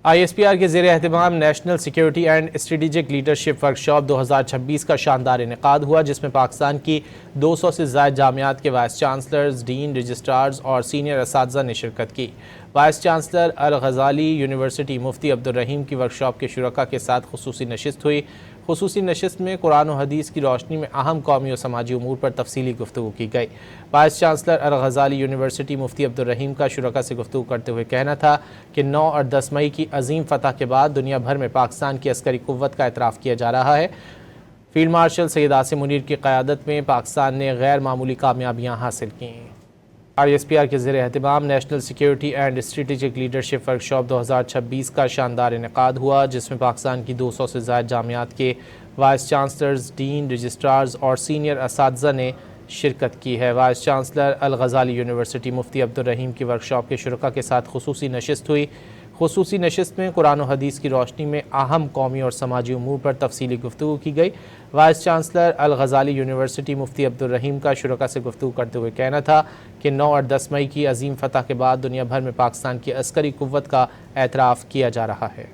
ISPR کے زیر اہتمام national security and strategic leadership workshop 2026 کا شاندار انعقاد ہوا، جس میں پاکستان کی 200 سے زائد جامعات کے وائس چانسلرز، ڈین، رجسٹرارز اور سینئر اساتذہ نے شرکت کی۔ وائس چانسلر الغزالی یونیورسٹی مفتی عبدالرحیم کی ورکشاپ کے شرکاء کے ساتھ خصوصی نشست ہوئی۔ خصوصی نشست میں قرآن و حدیث کی روشنی میں اہم قومی و سماجی امور پر تفصیلی گفتگو کی گئی۔ وائس چانسلر الغزالی یونیورسٹی مفتی عبدالرحیم کا شرکاء سے گفتگو کرتے ہوئے کہنا تھا کہ 9 اور 10 مئی کی عظیم فتح کے بعد دنیا بھر میں پاکستان کی عسکری قوت کا اعتراف کیا جا رہا ہے۔ فیلڈ مارشل سید عاصم منیر کی قیادت میں پاکستان نے غیر معمولی کامیابیاں حاصل کیں۔ ISPR کے زیر اہتمام national security and strategic leadership workshop 2026 کا شاندار انعقاد ہوا، جس میں پاکستان کی 200 سے زائد جامعات کے وائس چانسلرز، ڈین، رجسٹرارز اور سینئر اساتذہ نے شرکت کی ہے۔ وائس چانسلر الغزالی یونیورسٹی مفتی عبدالرحیم کی ورکشاپ کے شرکاء کے ساتھ خصوصی نشست ہوئی۔ خصوصی نشست میں قرآن و حدیث کی روشنی میں اہم قومی اور سماجی امور پر تفصیلی گفتگو کی گئی۔ وائس چانسلر الغزالی یونیورسٹی مفتی عبدالرحیم کا شرکاء سے گفتگو کرتے ہوئے کہنا تھا کہ 9 اور 10 مئی کی عظیم فتح کے بعد دنیا بھر میں پاکستان کی عسکری قوت کا اعتراف کیا جا رہا ہے۔